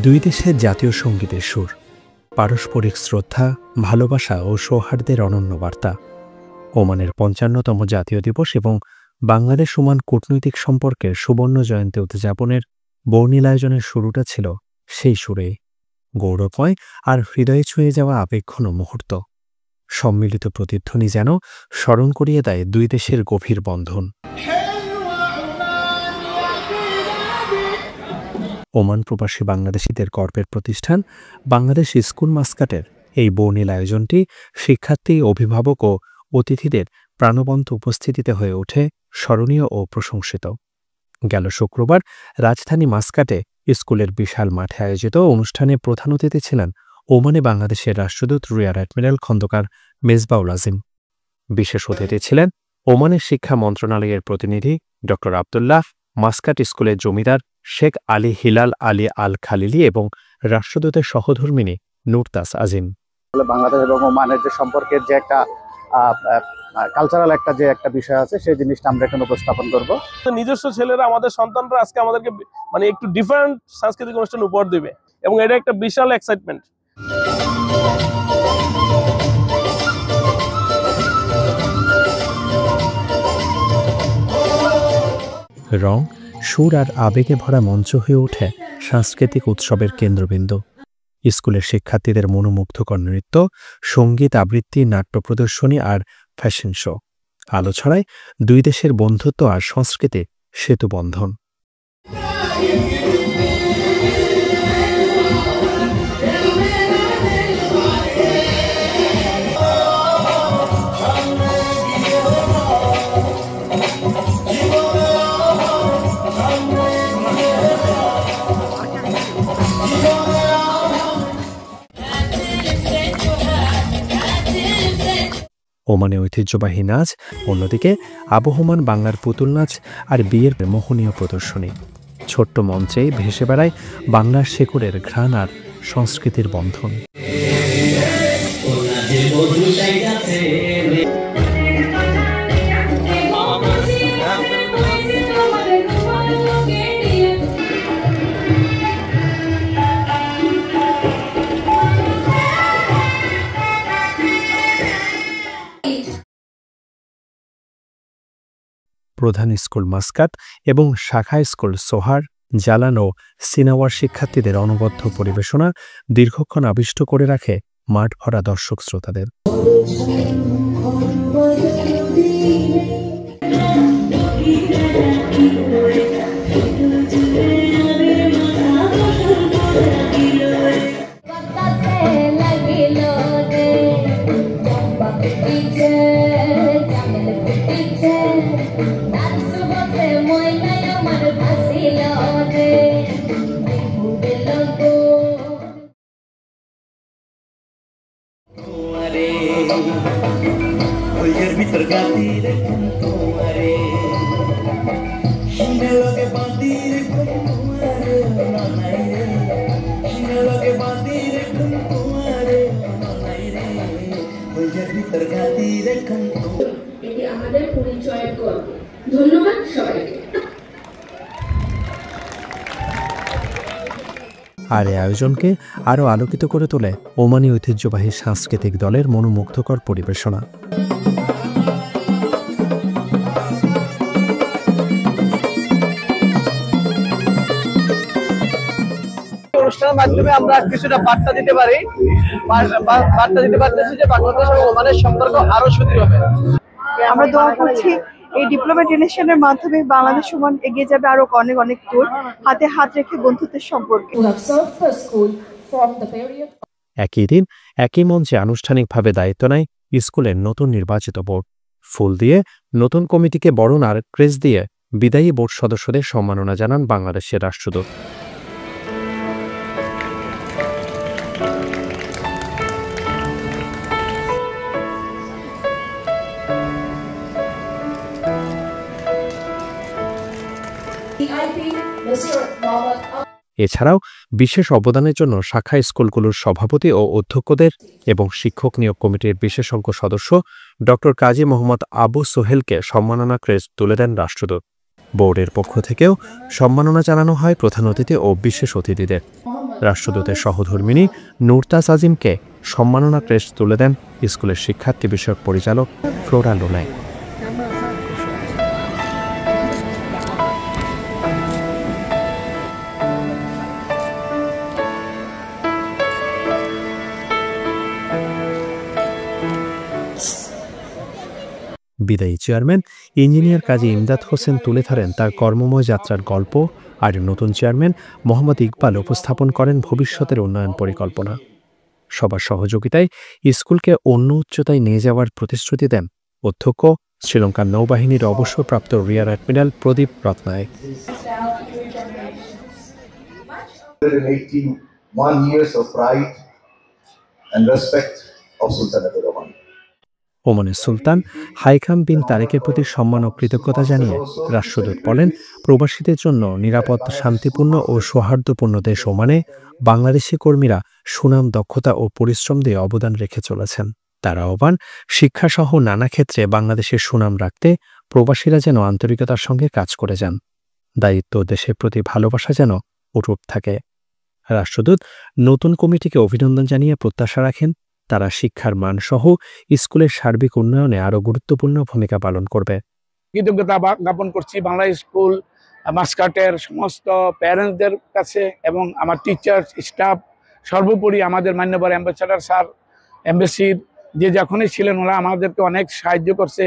দুই দেশের জাতীয় সঙ্গীতের সুর, পারস্পরিক শ্রদ্ধা, ভালোবাসা ও সৌহার্দ্যের অনন্য বার্তা। ওমানের ৫৫তম জাতীয় দিবস এবং বাংলাদেশ ওমান কূটনৈতিক সম্পর্কের সুবর্ণ জয়ন্তী উদযাপনের বর্ণিল আয়োজনের শুরুটা ছিল সেই সুরেই, গৌরবময় আর হৃদয়ে ছুঁয়ে যাওয়া আবেগঘন মুহূর্ত। সম্মিলিত প্রতিধ্বনি যেন স্মরণ করিয়ে দেয় দুই দেশের গভীর বন্ধন। ওমান প্রবাসী বাংলাদেশিদের গর্বের প্রতিষ্ঠান বাংলাদেশ স্কুল মাস্কাটের এই বর্ণিল আয়োজনটি শিক্ষার্থী, অভিভাবক ও অতিথিদের প্রাণবন্ত উপস্থিতিতে হয়ে ওঠে স্মরণীয় ও প্রশংসিত। গেল শুক্রবার রাজধানী মাস্কাটে স্কুলের বিশাল মাঠে আয়োজিত অনুষ্ঠানে প্রধান অতিথি ছিলেন ওমানে বাংলাদেশের রাষ্ট্রদূত রিয়ার অ্যাডমিরাল খন্দকার মেজবাউল আজিম। বিশেষ অতিথি ছিলেন ওমানের শিক্ষা মন্ত্রণালয়ের প্রতিনিধি ড আবদুল্লাহ, মাস্কাট স্কুলের জমিদার শেখ আলী হিলাল আলী আল খালিলি এবং রাষ্ট্রদূতের সহধর্মিণী নুরতাস আজিম। বাংলাদেশ এবং ওমানের যে সম্পর্কের যে একটা কালচারাল একটা বিষয় আছে, সেই জিনিসটা আমরা এখানে উপস্থাপন করব। নিজস্ব ছেলেরা, আমাদের সন্তানরা আজকে আমাদেরকে একটু ডিফারেন্ট সাংস্কৃতিক অনুষ্ঠান উপহার দিবে এবং এটা একটা বিশাল এক্সাইটমেন্ট। রং, সুর আর আবেগে ভরা মঞ্চ হয়ে ওঠে সাংস্কৃতিক উৎসবের কেন্দ্রবিন্দু। স্কুলের শিক্ষার্থীদের মনোমুগ্ধকর নৃত্য, সঙ্গীত আবৃত্তি, নাট্য প্রদর্শনী আর ফ্যাশন শো আলো ছড়ায় দুই দেশের বন্ধুত্ব আর সংস্কৃতির সেতুবন্ধন। ওমানে ঐতিহ্যবাহী নাচ, অন্যদিকে আবহমান বাংলার পুতুল নাচ আর বিয়ের মোহনীয় প্রদর্শনী। ছোট্ট মঞ্চে ভেসে বেড়ায় বাংলার শেকড়ের ঘ্রাণ আর সংস্কৃতির বন্ধন। প্রধান স্কুল মাস্কাট এবং শাখা স্কুল সোহার, জালান ও সিনাওয়ার শিক্ষার্থীদের অনবদ্য পরিবেশনা দীর্ঘক্ষণ আবিষ্ট করে রাখে মাঠ ভরা দর্শক শ্রোতাদের। ধন্যবাদ সবাইকে। আর এই আয়োজনকে আরও আলোকিত করে তোলে ওমানি ঐতিহ্যবাহী সাংস্কৃতিক দলের মনোমুগ্ধকর পরিবেশনা। অনুষ্ঠানের মাধ্যমে আমরা কিছুটা বার্তা দিতে পারতেছি যে বাংলাদেশ এবং ওমানের সম্পর্ক আরো সুদৃঢ় হবে। আমরা দোয়া করছি এই ডিপ্লোম্যাট রিলেশনের মাধ্যমে বাংলাদেশ ওমান এগিয়ে যাবে আরো অনেক অনেক দূর, হাতে হাত রেখে বন্ধুত্বের সম্পর্কে। একই দিন একই মঞ্চে আনুষ্ঠানিকভাবে দায়িত্ব নেয় স্কুলের নতুন নির্বাচিত বোর্ড। ফুল দিয়ে নতুন কমিটিকে বরণ আর ক্রেস দিয়ে বিদায়ী বোর্ড সদস্যদের সম্মাননা জানান বাংলাদেশের রাষ্ট্রদূত। এছাড়াও বিশেষ অবদানের জন্য শাখা স্কুলগুলোর সভাপতি ও অধ্যক্ষদের এবং শিক্ষক নিয়োগ কমিটির বিশেষজ্ঞ সদস্য ড কাজী মোহাম্মদ আবু সোহেলকে সম্মাননা ক্রেস্ট তুলে দেন রাষ্ট্রদূত। বোর্ডের পক্ষ থেকেও সম্মাননা জানানো হয় প্রধান অতিথি ও বিশেষ অতিথিদের। রাষ্ট্রদূতের সহধর্মিণী নুরতাজ আজিমকে সম্মাননা ক্রেস্ট তুলে দেন স্কুলের শিক্ষার্থী বিষয়ক পরিচালক ফ্লোরা লোনাই। বিদায়ী চেয়ারম্যান ইঞ্জিনিয়ার কাজী ইমদাদ হোসেন তুলে ধরেন তার কর্মময় যাত্রার গল্প, আর নতুন চেয়ারম্যান মোহাম্মদ ইকবাল উপস্থাপন করেন ভবিষ্যতের উন্নয়ন পরিকল্পনা। সবার সহযোগিতায় স্কুলকে অন্য উচ্চতায় নিয়ে যাওয়ার প্রতিশ্রুতি দেন অধ্যক্ষ শ্রীলঙ্কার নৌবাহিনীর অবসরপ্রাপ্ত rear admiral Pradeep Ratnayake. 181 years of pride and respect of Sultanate Oman. ওমানের সুলতান হাইখাম বিন তারেকের প্রতি সম্মান ও কৃতজ্ঞতা জানিয়ে রাষ্ট্রদূত বলেন, প্রবাসীদের জন্য নিরাপদ, শান্তিপূর্ণ ও সৌহার্দ্যপূর্ণ দেশ ওমানে বাংলাদেশি কর্মীরা সুনাম, দক্ষতা ও পরিশ্রম দিয়ে অবদান রেখে চলেছেন। তার আহ্বান, শিক্ষাসহ নানা ক্ষেত্রে বাংলাদেশের সুনাম রাখতে প্রবাসীরা যেন আন্তরিকতার সঙ্গে কাজ করে যান। দায়িত্ব, দেশের প্রতি ভালোবাসা যেন অটুট থাকে। রাষ্ট্রদূত নতুন কমিটিকে অভিনন্দন জানিয়ে প্রত্যাশা রাখেন তারা শিক্ষার মানসহ স্কুলের সার্বিক উন্নয়নে আরও গুরুত্বপূর্ণ ভূমিকা পালন করবে। কৃতজ্ঞতা জ্ঞাপন করছি বাংলা স্কুল মাস্কাটের সমস্ত প্যারেন্টসদের কাছে এবং আমার টিচার স্টাফ, সর্বোপরি আমাদের মান্যবর অ্যাম্বাসেডর স্যার, এমবেসির যে যখনই ছিলেন ওরা আমাদেরকে অনেক সাহায্য করছে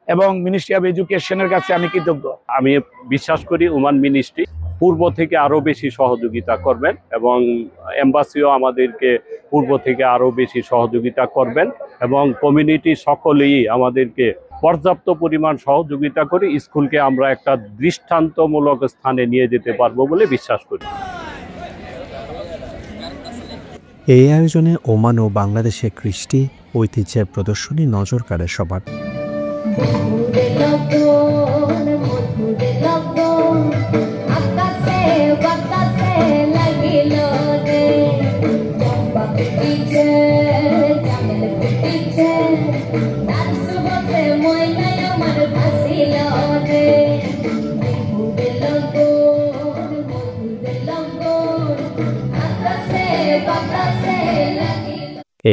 এবং মিনিস্ট্রি অফ এডুকেশনের কাছে আমি কৃতজ্ঞ। আমি বিশ্বাস করি ওমান মিনিস্ট্রি পূর্ব থেকে আরও বেশি সহযোগিতা করবেন এবং এম্বাসিও আমাদেরকে পূর্ব থেকে আরও বেশি সহযোগিতা করবেন এবং কমিউনিটি সকলেই আমাদেরকে পর্যাপ্ত পরিমাণ সহযোগিতা করে স্কুলকে আমরা একটা দৃষ্টান্তমূলক স্থানে নিয়ে যেতে পারবো বলে বিশ্বাস করি। এই আয়োজনে ওমান ও বাংলাদেশের কৃষ্টি ঐতিহ্যের প্রদর্শনী নজর কাড়ে সবার।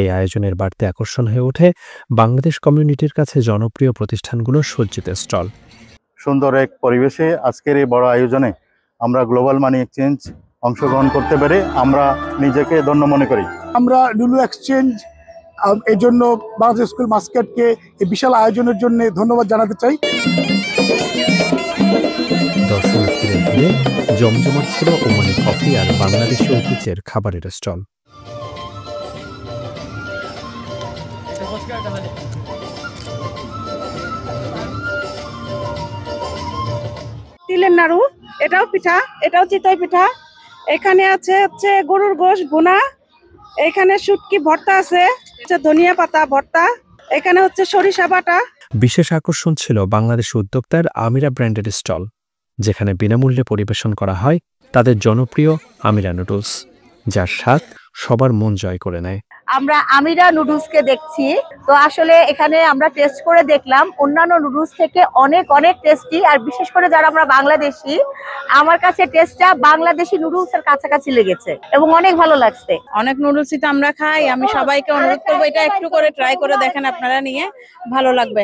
এই আয়োজনের বাড়তি আকর্ষণ হয়ে ওঠে বাংলাদেশ কমিউনিটির কাছে জনপ্রিয় প্রতিষ্ঠানগুলোর সজ্জিত স্টল। সুন্দর এক পরিবেশে আজকের এই বড় আয়োজনে আমরা গ্লোবাল মানি এক্সচেঞ্জ অংশগ্রহণ করতে পেরে আমরা নিজেকে ধন্য মনে করি। আমরা লুলু এক্সচেঞ্জ এই জন্য বাংলাদেশ স্কুল মাস্কাটকে এই বিশাল আয়োজনের জন্য ধন্যবাদ জানাতে চাই। দর্শনার্থীদের ভিড়ে জমজমাট ছিল ওমানি কফি আর বাংলাদেশি ঐতিহ্যের খাবারের স্টল। তিলের নাড়ু, এটাও পিঠা, এটাও চিতই পিঠা। এখানে আছে হচ্ছে গরুর গোশ ভুনা, এখানে শুটকি ভর্তা আছে, ধনিয়া পাতা ভর্তা, এখানে হচ্ছে সরিষা বাটা। বিশেষ আকর্ষণ ছিল বাংলাদেশ উদ্যোক্তার আমিরা ব্র্যান্ডের স্টল, যেখানে বিনামূল্যে পরিবেশন করা হয় তাদের জনপ্রিয় আমিরা নুডলস, যার স্বাদ সবার মন জয় করে নেয়। আমরা আমিরা নুডলসকে দেখছি, তো আসলে এখানে আমরা টেস্ট করে দেখলাম অন্যান্য নুডলস থেকে অনেক অনেক টেস্টি, আর বিশেষ করে যারা আমরা বাংলাদেশি, আমার কাছে টেস্টটা বাংলাদেশি নুডলসের কাছাকাছি লেগেছে এবং অনেক ভালো লাগছে। অনেক নুডলসই তো আমরা খাই, আমি সবাইকে অনুরোধ করবো এটা একটু করে ট্রাই করে দেখেন, আপনারা নিয়ে ভালো লাগবে।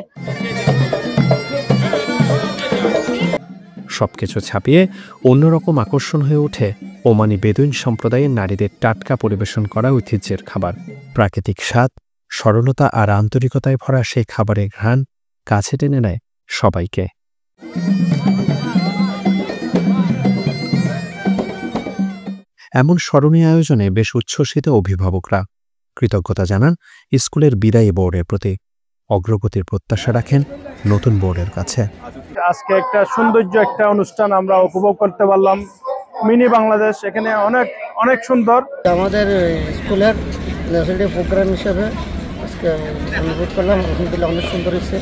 সবকিছু ছাপিয়ে অন্যরকম আকর্ষণ হয়ে ওঠে ওমানি বেদুইন সম্প্রদায়ের নারীদের টাটকা পরিবেশন করা ঐতিহ্যের খাবার। প্রাকৃতিক স্বাদ, সরলতা আর আন্তরিকতায় ভরা সেই খাবারের ঘ্রাণ কাছে টেনে নেয় সবাইকে। এমন স্মরণীয় আয়োজনে বেশ উচ্ছ্বসিত অভিভাবকরা কৃতজ্ঞতা জানান স্কুলের বিদায়ী বোর্ডের প্রতি, অগ্রগতির প্রত্যাশা রাখেন নতুন বোর্ডের কাছে। আজকে একটা সৌন্দর্য একটা অনুষ্ঠান আমরা উপভোগ করতে পারলাম। মিনি বাংলাদেশ এখানে অনেক অনেক সুন্দর। আমাদের স্কুলের ন্যাশনাল প্রোগ্রাম হিসেবে আজকে অনুভব করলাম, আলহামদুলিল্লাহ অনেক সুন্দর হয়েছে।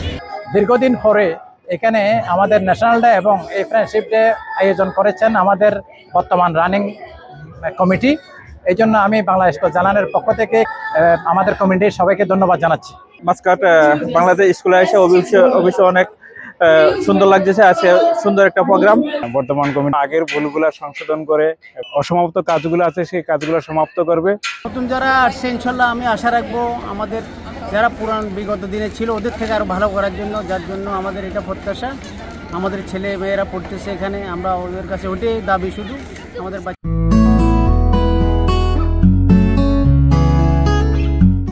দীর্ঘদিন পরে এখানে আমাদের ন্যাশনাল ডে এবং এই ফ্রেন্ডশিপ ডে আয়োজন করেছেন আমাদের বর্তমান রানিং কমিটি। এই জন্য আমি বাংলাদেশ জালানের পক্ষ থেকে আমাদের কমিটির সবাইকে ধন্যবাদ জানাচ্ছি। মাস্কাট বাংলাদেশ স্কুলে এসে অবশ্যই অনেক সুন্দর লাগতেছে আজকে সুন্দর একটা প্রোগ্রাম। বর্তমান কমিটি আগের ভুলগুলা সংশোধন করে অসমাপ্ত কাজগুলো আছে সেই কাজগুলো সমাপ্ত করবে। নতুন যারা আসছে ইনশাল্লাহ আমি আশা রাখবো আমাদের যারা পুরান বিগত দিনে ছিল ওদের থেকে আরো ভালো করার জন্য, যার জন্য আমাদের এটা প্রত্যাশা। আমাদের ছেলে মেয়েরা পড়তেছে এখানে, আমরা ওদের কাছে ওটাই দাবি শুধু আমাদের